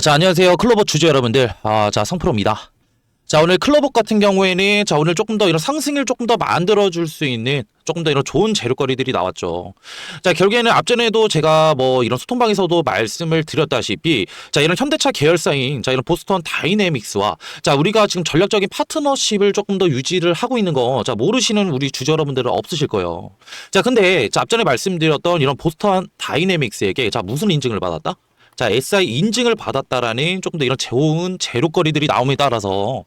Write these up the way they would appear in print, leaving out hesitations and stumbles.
자, 안녕하세요. 클로버 주주 여러분들. 성프로입니다. 자, 오늘 클로버 같은 경우에는, 오늘 조금 더 이런 상승을 조금 더 만들어줄 수 있는 조금 더 이런 좋은 재료거리들이 나왔죠. 자, 결국에는 앞전에도 제가 뭐 이런 소통방에서도 말씀을 드렸다시피, 이런 현대차 계열사인, 이런 보스턴 다이내믹스와, 우리가 지금 전략적인 파트너십을 조금 더 유지를 하고 있는 거, 모르시는 우리 주주 여러분들은 없으실 거예요. 근데, 앞전에 말씀드렸던 이런 보스턴 다이내믹스에게, 무슨 인증을 받았다? SI 인증을 받았다라는 조금 더 이런 좋은 재료거리들이 나옴에 따라서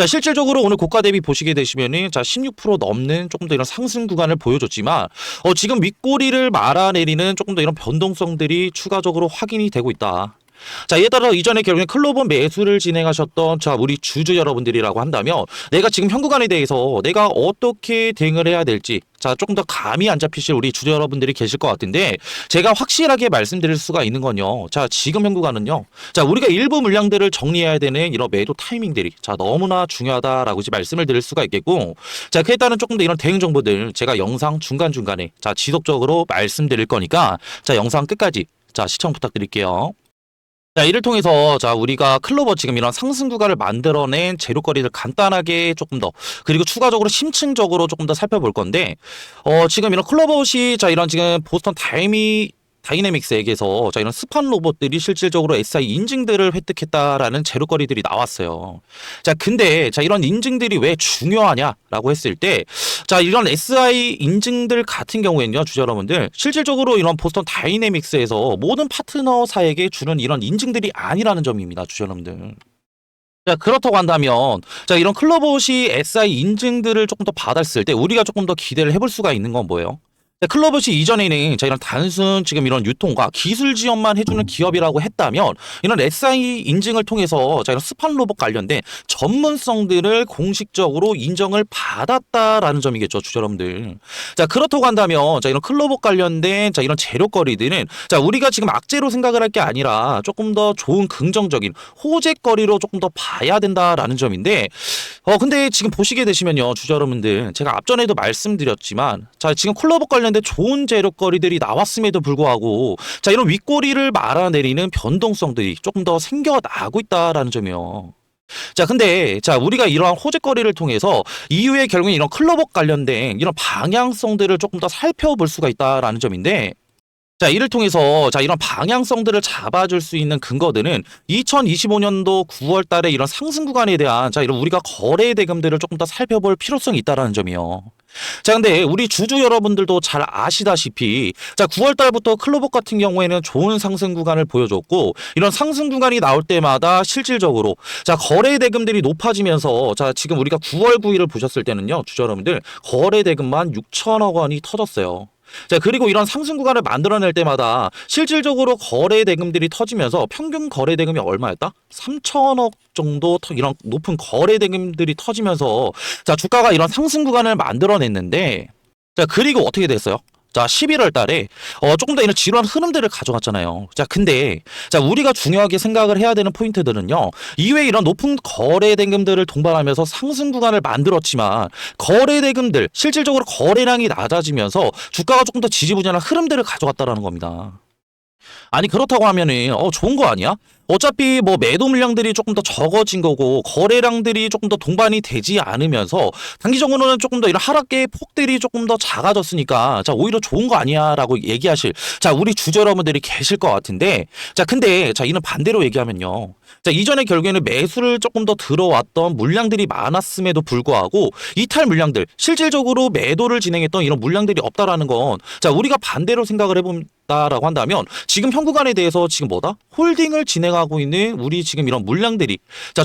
실질적으로 오늘 고가 대비 보시게 되시면은 16% 넘는 조금 더 이런 상승 구간을 보여줬지만 지금 윗꼬리를 말아내리는 조금 더 이런 변동성들이 추가적으로 확인이 되고 있다. 이에 따라 이전에 결국엔 클로버 매수를 진행하셨던 우리 주주 여러분들이라고 한다면 내가 지금 현 구간에 대해서 내가 어떻게 대응을 해야 될지 조금 더 감이 안 잡히실 우리 주주 여러분들이 계실 것 같은데 제가 확실하게 말씀드릴 수가 있는 건요. 지금 현 구간은요. 우리가 일부 물량들을 정리해야 되는 이런 매도 타이밍들이 너무나 중요하다라고 말씀을 드릴 수가 있겠고 그에 따른 조금 더 이런 대응 정보들 제가 영상 중간중간에 지속적으로 말씀드릴 거니까 영상 끝까지 시청 부탁드릴게요. 이를 통해서 우리가 클로버 지금 이런 상승 구간을 만들어낸 재료거리를 간단하게 조금 더 그리고 추가적으로 심층적으로 조금 더 살펴볼 건데 지금 이런 클로버시 이런 지금 보스턴 다이내믹스에게서 이런 스판 로봇들이 실질적으로 SI 인증들을 획득했다라는 재료거리들이 나왔어요. 근데 이런 인증들이 왜 중요하냐라고 했을 때 이런 SI 인증들 같은 경우에는요, 주주 여러분들 실질적으로 이런 보스턴 다이내믹스에서 모든 파트너사에게 주는 이런 인증들이 아니라는 점입니다, 주주 여러분들. 그렇다고 한다면 이런 클로버시 SI 인증들을 조금 더 받았을 때 우리가 조금 더 기대를 해볼 수가 있는 건 뭐예요? 클로버시 이전에는 이런 단순 지금 이런 유통과 기술 지원만 해주는 기업이라고 했다면 이런 SI 인증을 통해서 이런 스판 로봇 관련된 전문성들을 공식적으로 인정을 받았다라는 점이겠죠, 주주 여러분들. 그렇다고 한다면 이런 클로버 관련된 이런 재료거리들은 우리가 지금 악재로 생각을 할 게 아니라 조금 더 좋은 긍정적인 호재거리로 조금 더 봐야 된다라는 점인데 근데 지금 보시게 되시면요, 주주 여러분들 제가 앞전에도 말씀드렸지만 지금 클로버 관련된 좋은 재료거리들이 나왔음에도 불구하고 이런 윗꼬리를 말아내리는 변동성들이 조금 더 생겨나고 있다라는 점이요. 근데 우리가 이러한 호재거리를 통해서 이후에 결국에 이런 클로버 관련된 이런 방향성들을 조금 더 살펴볼 수가 있다라는 점인데 이를 통해서 이런 방향성들을 잡아줄 수 있는 근거들은 2025년도 9월 달에 이런 상승 구간에 대한 이런 우리가 거래 대금들을 조금 더 살펴볼 필요성이 있다라는 점이요. 근데 우리 주주 여러분들도 잘 아시다시피 9월 달부터 클로버 같은 경우에는 좋은 상승 구간을 보여줬고 이런 상승 구간이 나올 때마다 실질적으로 거래 대금들이 높아지면서 지금 우리가 9월 9일을 보셨을 때는요, 주주 여러분들 거래 대금만 6천억 원이 터졌어요. 그리고 이런 상승 구간을 만들어낼 때마다 실질적으로 거래 대금들이 터지면서 평균 거래 대금이 얼마였다? 3천억 정도 이런 높은 거래 대금들이 터지면서 주가가 이런 상승 구간을 만들어냈는데 그리고 어떻게 됐어요? 11월 달에 조금 더 이런 지루한 흐름들을 가져갔잖아요. 근데 우리가 중요하게 생각을 해야 되는 포인트들은요. 이외에 이런 높은 거래 대금들을 동반하면서 상승 구간을 만들었지만 거래 대금들 실질적으로 거래량이 낮아지면서 주가가 조금 더 지지부진한 흐름들을 가져갔다라는 겁니다. 아니 그렇다고 하면은 좋은 거 아니야? 어차피 뭐 매도 물량들이 조금 더 적어진 거고 거래량들이 조금 더 동반이 되지 않으면서 단기적으로는 조금 더 이런 하락의 폭들이 조금 더 작아졌으니까 오히려 좋은 거 아니야라고 얘기하실 우리 주주 여러분들이 계실 것 같은데 근데 이는 반대로 얘기하면요. 이전에 결국에는 매수를 조금 더 들어왔던 물량들이 많았음에도 불구하고 이탈 물량들 실질적으로 매도를 진행했던 이런 물량들이 없다라는 건 우리가 반대로 생각을 해보면 라고 한다면 지금 현 구간에 대해서 지금 뭐다? 홀딩을 진행하고 있는 우리 지금 이런 물량들이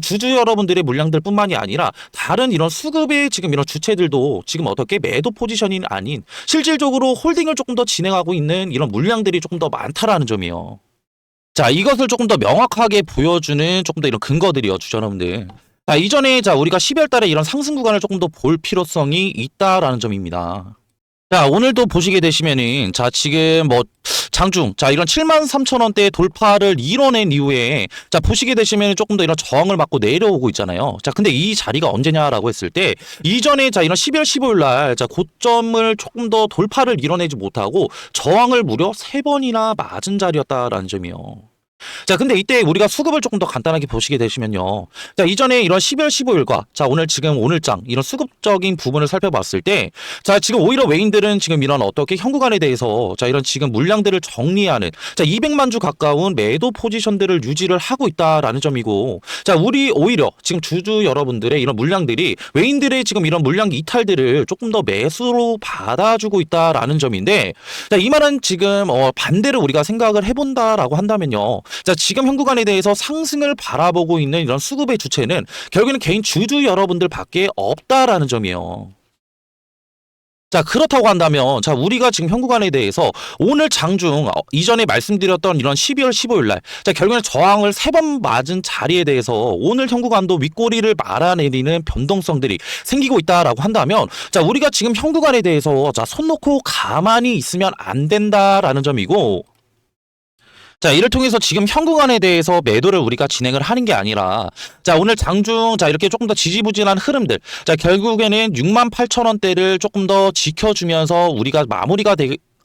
주주 여러분들의 물량들뿐만이 아니라 다른 이런 수급의 지금 이런 주체들도 지금 어떻게 매도 포지션이 아닌 실질적으로 홀딩을 조금 더 진행하고 있는 이런 물량들이 조금 더 많다라는 점이에요. 이것을 조금 더 명확하게 보여주는 조금 더 이런 근거들이요, 주주 여러분들. 이전에 우리가 12월 달에 이런 상승 구간을 조금 더 볼 필요성이 있다라는 점입니다. 오늘도 보시게 되시면은 지금 뭐 장중 이런 73,000원대 돌파를 이뤄낸 이후에 보시게 되시면 조금 더 이런 저항을 맞고 내려오고 있잖아요. 근데 이 자리가 언제냐라고 했을 때 이전에 이런 12월 15일 날 고점을 조금 더 돌파를 이뤄내지 못하고 저항을 무려 3번이나 맞은 자리였다라는 점이요. 자, 근데 이때 우리가 수급을 조금 더 간단하게 보시게 되시면요. 자, 이전에 이런 12월 15일과 자, 오늘 지금 오늘장 이런 수급적인 부분을 살펴봤을 때 자, 지금 오히려 외인들은 지금 이런 어떻게 현구간에 대해서 자, 이런 지금 물량들을 정리하는 자, 200만 주 가까운 매도 포지션들을 유지를 하고 있다라는 점이고 자, 우리 오히려 지금 주주 여러분들의 이런 물량들이 외인들의 지금 이런 물량 이탈들을 조금 더 매수로 받아주고 있다라는 점인데 자, 이 말은 지금 반대로 우리가 생각을 해본다라고 한다면요. 자, 지금 현구간에 대해서 상승을 바라보고 있는 이런 수급의 주체는 결국에는 개인 주주 여러분들밖에 없다라는 점이에요. 자, 그렇다고 한다면 자, 우리가 지금 현구간에 대해서 오늘 장중 이전에 말씀드렸던 이런 12월 15일 날 자, 결국에는 저항을 3번 맞은 자리에 대해서 오늘 현구간도 윗꼬리를 말아내리는 변동성들이 생기고 있다라고 한다면 자, 우리가 지금 현구간에 대해서 자, 손 놓고 가만히 있으면 안 된다라는 점이고 자, 이를 통해서 지금 현구간에 대해서 매도를 우리가 진행을 하는 게 아니라 자, 오늘 장중 자, 이렇게 조금 더 지지부진한 흐름들 자, 결국에는 68,000원대를 조금 더 지켜주면서 우리가 마무리가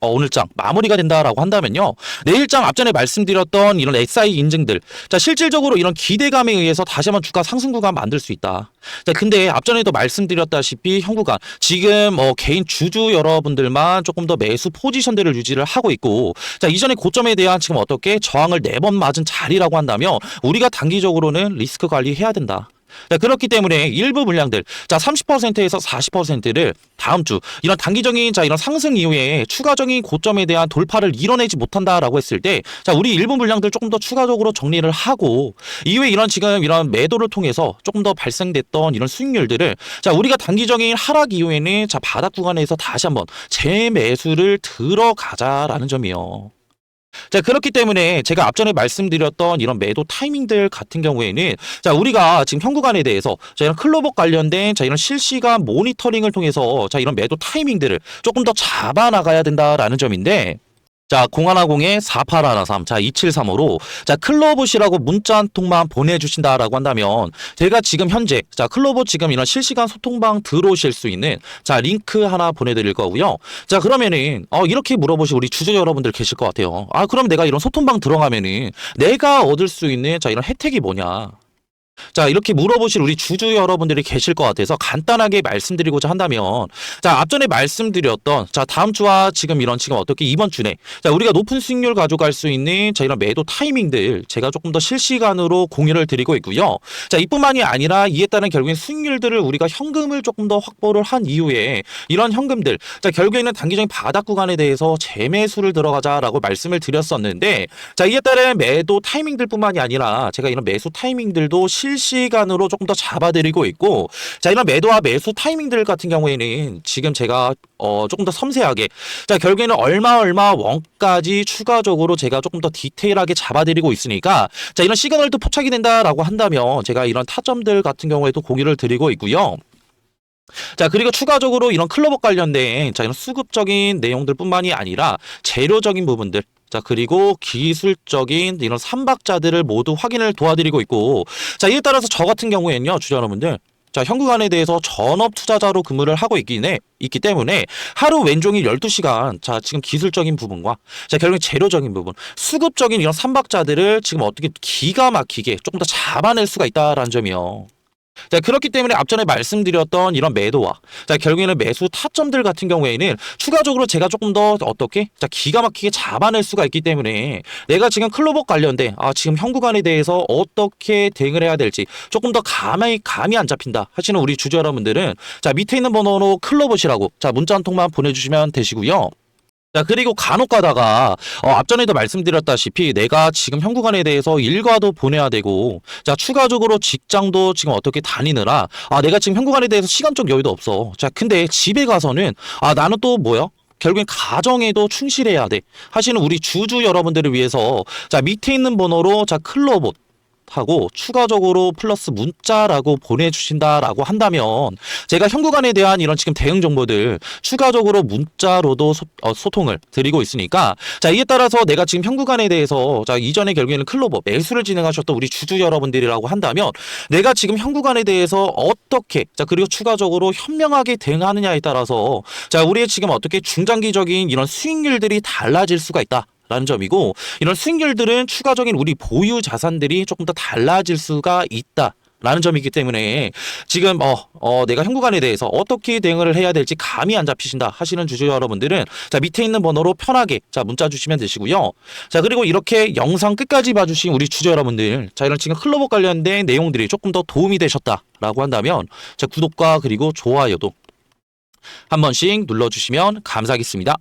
오늘장 마무리가 된다라고 한다면요. 내일장 앞전에 말씀드렸던 이런 SI 인증들 자, 실질적으로 이런 기대감에 의해서 다시 한번 주가 상승 구간 만들 수 있다. 자, 근데 앞전에도 말씀드렸다시피 현구간 지금 개인 주주 여러분들만 조금 더 매수 포지션들을 유지를 하고 있고 자, 이전에 고점에 대한 지금 어떻게 저항을 4번 맞은 자리라고 한다면 우리가 단기적으로는 리스크 관리해야 된다. 자, 그렇기 때문에 일부 물량들 자, 30%에서 40%를 다음 주 이런 단기적인 자, 이런 상승 이후에 추가적인 고점에 대한 돌파를 이뤄내지 못한다라고 했을 때 자, 우리 일부 물량들 조금 더 추가적으로 정리를 하고 이후에 이런 지금 이런 매도를 통해서 조금 더 발생됐던 이런 수익률들을 자, 우리가 단기적인 하락 이후에는 자, 바닥 구간에서 다시 한번 재매수를 들어가자라는 점이요. 자, 그렇기 때문에 제가 앞전에 말씀드렸던 이런 매도 타이밍들 같은 경우에는 자, 우리가 지금 현구간에 대해서 자, 이런 클로버 관련된 자, 이런 실시간 모니터링을 통해서 자, 이런 매도 타이밍들을 조금 더 잡아 나가야 된다라는 점인데 자, 0110-4813, 자, 2735로, 자, 클로봇이라고 문자 한 통만 보내주신다라고 한다면, 제가 지금 현재, 자, 클로봇 지금 이런 실시간 소통방 들어오실 수 있는, 자, 링크 하나 보내드릴 거고요. 자, 그러면은, 이렇게 물어보실 우리 주주 여러분들 계실 것 같아요. 아, 그럼 내가 이런 소통방 들어가면은, 내가 얻을 수 있는, 자, 이런 혜택이 뭐냐? 자, 이렇게 물어보실 우리 주주 여러분들이 계실 것 같아서 간단하게 말씀드리고자 한다면 자, 앞전에 말씀드렸던 자, 다음 주와 지금 이런 지금 어떻게 이번 주에 자, 우리가 높은 수익률 가져갈 수 있는 자, 이런 매도 타이밍들 제가 조금 더 실시간으로 공유를 드리고 있고요. 자, 이뿐만이 아니라 이에 따른 결국엔 수익률들을 우리가 현금을 조금 더 확보를 한 이후에 이런 현금들 자, 결국에는 단기적인 바닥 구간에 대해서 재매수를 들어가자라고 말씀을 드렸었는데 자, 이에 따른 매도 타이밍들뿐만이 아니라 제가 이런 매수 타이밍들도 실시간으로 조금 더 잡아드리고 있고 자, 이런 매도와 매수 타이밍들 같은 경우에는 지금 제가 조금 더 섬세하게 자, 결국에는 얼마 원까지 추가적으로 제가 조금 더 디테일하게 잡아드리고 있으니까 자, 이런 시그널도 포착이 된다라고 한다면 제가 이런 타점들 같은 경우에도 공유를 드리고 있고요. 자, 그리고 추가적으로 이런 클로버 관련된 자, 이런 수급적인 내용들뿐만이 아니라 재료적인 부분들 자, 그리고 기술적인 이런 삼박자들을 모두 확인을 도와드리고 있고 자, 이에 따라서 저 같은 경우에는요, 주주 여러분들 자, 현구간에 대해서 전업 투자자로 근무를 하고 있기 때문에 하루 왼종일 12시간 자, 지금 기술적인 부분과 자, 결국 재료적인 부분, 수급적인 이런 삼박자들을 지금 어떻게 기가 막히게 조금 더 잡아낼 수가 있다라는 점이요. 자, 그렇기 때문에 앞전에 말씀드렸던 이런 매도와 자, 결국에는 매수 타점들 같은 경우에는 추가적으로 제가 조금 더 어떻게 자, 기가 막히게 잡아낼 수가 있기 때문에 내가 지금 클로버 관련된 지금 현구간에 대해서 어떻게 대응을 해야 될지 조금 더 감이 안 잡힌다 하시는 우리 주주 여러분들은 자, 밑에 있는 번호로 클로버시라고 자, 문자 한 통만 보내주시면 되시고요. 자, 그리고 간혹 가다가 앞전에도 말씀드렸다시피 내가 지금 현구간에 대해서 일과도 보내야 되고 자, 추가적으로 직장도 지금 어떻게 다니느라 내가 지금 현구간에 대해서 시간적 여유도 없어. 자, 근데 집에 가서는 나는 또 뭐야? 결국엔 가정에도 충실해야 돼 하시는 우리 주주 여러분들을 위해서 자, 밑에 있는 번호로 자, 클로봇 하고 추가적으로 플러스 문자라고 보내주신다라고 한다면 제가 현구간에 대한 이런 지금 대응 정보들 추가적으로 문자로도 소통을 드리고 있으니까 자, 이에 따라서 내가 지금 현구간에 대해서 자, 이전에 결국에는 클로버 매수를 진행하셨던 우리 주주 여러분들이라고 한다면 내가 지금 현구간에 대해서 어떻게 자, 그리고 추가적으로 현명하게 대응하느냐에 따라서 자, 우리의 지금 어떻게 중장기적인 이런 수익률들이 달라질 수가 있다 라는 점이고, 이런 수익률들은 추가적인 우리 보유 자산들이 조금 더 달라질 수가 있다. 라는 점이기 때문에 지금 내가 현구간에 대해서 어떻게 대응을 해야 될지 감이 안 잡히신다 하시는 주주 여러분들은 자, 밑에 있는 번호로 편하게 자, 문자 주시면 되시고요. 자, 그리고 이렇게 영상 끝까지 봐주신 우리 주주 여러분들, 자, 이런 지금 클로버 관련된 내용들이 조금 더 도움이 되셨다라고 한다면 자, 구독과 그리고 좋아요도 한 번씩 눌러주시면 감사하겠습니다.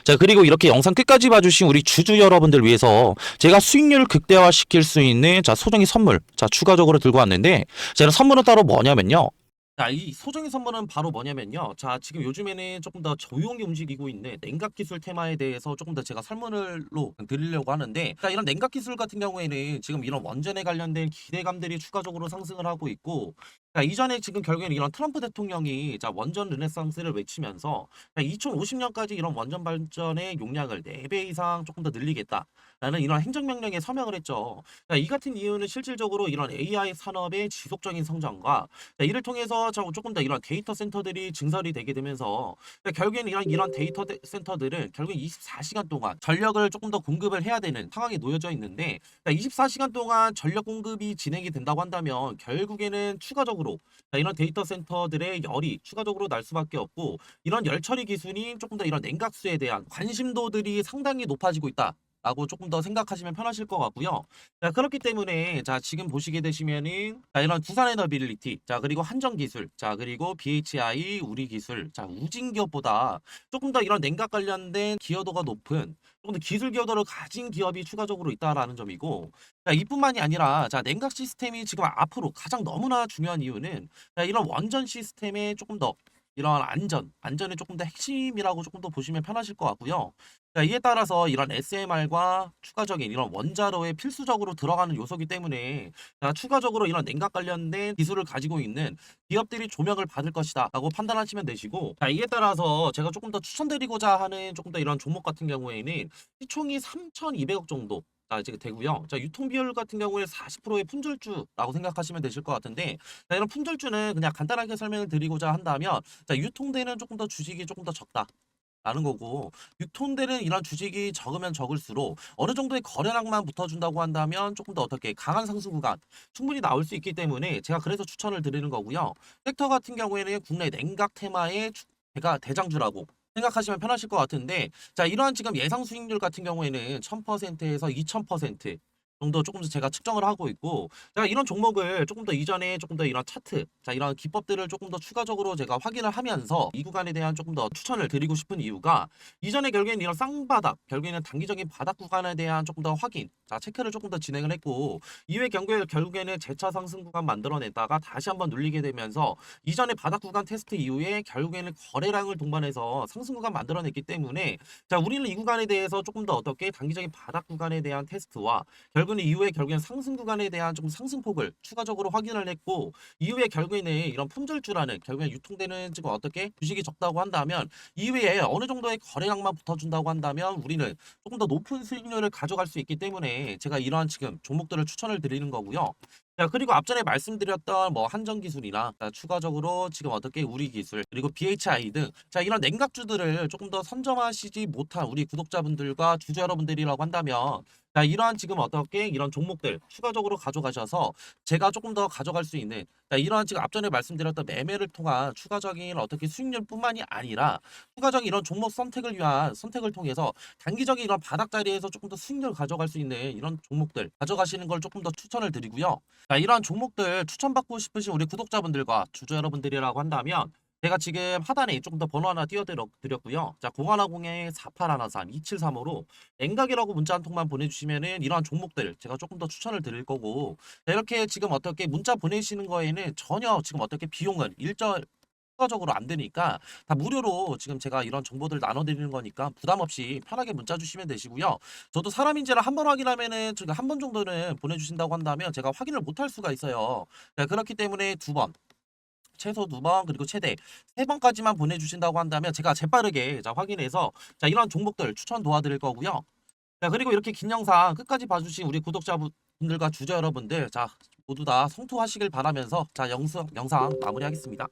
자, 그리고 이렇게 영상 끝까지 봐주신 우리 주주 여러분들 위해서 제가 수익률 극대화 시킬 수 있는 자, 소정의 선물, 자, 추가적으로 들고 왔는데, 자, 선물은 따로 뭐냐면요. 자, 이 소정의 선물은 바로 뭐냐면요. 자, 지금 요즘에는 조금 더 조용히 움직이고 있는 냉각 기술 테마에 대해서 조금 더 제가 설문으로 드리려고 하는데, 자, 이런 냉각 기술 같은 경우에는 지금 이런 원전에 관련된 기대감들이 추가적으로 상승을 하고 있고, 자, 이전에 지금 결국에는 이런 트럼프 대통령이 자, 원전 르네상스를 외치면서 2050년까지 이런 원전 발전의 용량을 4배 이상 조금 더 늘리겠다라는 이런 행정명령에 서명을 했죠. 자, 이 같은 이유는 실질적으로 이런 AI 산업의 지속적인 성장과 자, 이를 통해서 조금 더 이런 데이터 센터들이 증설이 되게 되면서 결국에는 이런 데이터 센터들은 결국 24시간 동안 전력을 조금 더 공급을 해야 되는 상황에 놓여져 있는데 24시간 동안 전력 공급이 진행이 된다고 한다면 결국에는 추가적으로 자, 이런 데이터 센터들의 열이 추가적으로 날 수밖에 없고 이런 열 처리 기술이 조금 더 이런 냉각수에 대한 관심도들이 상당히 높아지고 있다. 라고 조금 더 생각하시면 편하실 것 같고요. 자, 그렇기 때문에 자, 지금 보시게 되시면은 자, 이런 두산 에너빌리티, 자, 그리고 한정 기술, 자, 그리고 BHI 우리 기술, 자, 우진 기업보다 조금 더 이런 냉각 관련된 기여도가 높은 조금 더 기술 기여도를 가진 기업이 추가적으로 있다라는 점이고, 자, 이뿐만이 아니라 자, 냉각 시스템이 지금 앞으로 가장 너무나 중요한 이유는 자, 이런 원전 시스템에 조금 더 이런 안전이 조금 더 핵심이라고 조금 더 보시면 편하실 것 같고요. 자, 이에 따라서 이런 SMR과 추가적인 이런 원자로에 필수적으로 들어가는 요소이기 때문에 자, 추가적으로 이런 냉각 관련된 기술을 가지고 있는 기업들이 조명을 받을 것이다 라고 판단하시면 되시고, 자, 이에 따라서 제가 조금 더 추천드리고자 하는 조금 더 이런 종목 같은 경우에는 시총이 3,200억 정도 자, 이제 되고요. 자, 유통 비율 같은 경우에 40%의 품절주라고 생각하시면 되실 것 같은데, 자, 이런 품절주는 그냥 간단하게 설명을 드리고자 한다면, 자, 유통되는 조금 더 주식이 조금 더 적다. 라는 거고, 유통되는 이런 주식이 적으면 적을수록 어느 정도의 거래량만 붙어준다고 한다면 조금 더 어떻게 강한 상승 구간 충분히 나올 수 있기 때문에 제가 그래서 추천을 드리는 거고요. 섹터 같은 경우에는 국내 냉각 테마의 제가 대장주라고 생각하시면 편하실 것 같은데, 자, 이러한 지금 예상 수익률 같은 경우에는 1000%에서 2000% 정도 조금 더 제가 측정을 하고 있고, 제가 이런 종목을 조금 더 이전에 조금 더 이런 차트, 자, 이런 기법들을 조금 더 추가적으로 제가 확인을 하면서 이 구간에 대한 조금 더 추천을 드리고 싶은 이유가, 이전에 결국에는 이런 쌍바닥, 결국에는 단기적인 바닥 구간에 대한 조금 더 확인, 자, 체크를 조금 더 진행을 했고, 이후에 결국에는 재차 상승 구간 만들어냈다가 다시 한번 눌리게 되면서 이전에 바닥 구간 테스트 이후에 결국에는 거래량을 동반해서 상승 구간 만들어냈기 때문에, 자, 우리는 이 구간에 대해서 조금 더 어떻게 단기적인 바닥 구간에 대한 테스트와 결국에는 이후에 결국엔 상승 구간에 대한 좀 상승폭을 추가적으로 확인을 했고, 이후에 결국에는 이런 품절주라는 결국엔 유통되는 지금 어떻게 주식이 적다고 한다면 이후에 어느 정도의 거래량만 붙어준다고 한다면 우리는 조금 더 높은 수익률을 가져갈 수 있기 때문에 제가 이러한 지금 종목들을 추천을 드리는 거고요. 자, 그리고 앞전에 말씀드렸던 뭐 한정기술이나 추가적으로 지금 어떻게 우리기술 그리고 BHI 등 자, 이런 냉각주들을 조금 더 선점하시지 못한 우리 구독자분들과 주주 여러분들이라고 한다면 자, 이러한 지금 어떻게 이런 종목들 추가적으로 가져가셔서 제가 조금 더 가져갈 수 있는 자, 이러한 지금 앞전에 말씀드렸던 매매를 통한 추가적인 어떻게 수익률뿐만이 아니라 추가적인 이런 종목 선택을 위한 선택을 통해서 단기적인 이런 바닥 자리에서 조금 더 수익률 가져갈 수 있는 이런 종목들 가져가시는 걸 조금 더 추천을 드리고요. 자, 이러한 종목들 추천받고 싶으신 우리 구독자분들과 주주 여러분들이라고 한다면 제가 지금 하단에 조금 더 번호 하나 띄워드렸고요. 자, 0110-4813-2735로 냉각이라고 문자 한 통만 보내주시면은 이러한 종목들 제가 조금 더 추천을 드릴 거고, 자, 이렇게 지금 어떻게 문자 보내시는 거에는 전혀 지금 어떻게 비용은 추가적으로 안 되니까 다 무료로 지금 제가 이런 정보들 나눠드리는 거니까 부담 없이 편하게 문자 주시면 되시고요. 저도 사람인지를 한 번 확인하면은 제가 한 번 정도는 보내주신다고 한다면 제가 확인을 못 할 수가 있어요. 자, 그렇기 때문에 두 번. 최소 2번 그리고 최대 3번까지만 보내주신다고 한다면 제가 재빠르게 자, 확인해서 자, 이런 종목들 추천 도와드릴 거고요. 자, 그리고 이렇게 긴 영상 끝까지 봐주신 우리 구독자분들과 주주 여러분들 자, 모두 다 성투하시길 바라면서 자, 영상 마무리하겠습니다.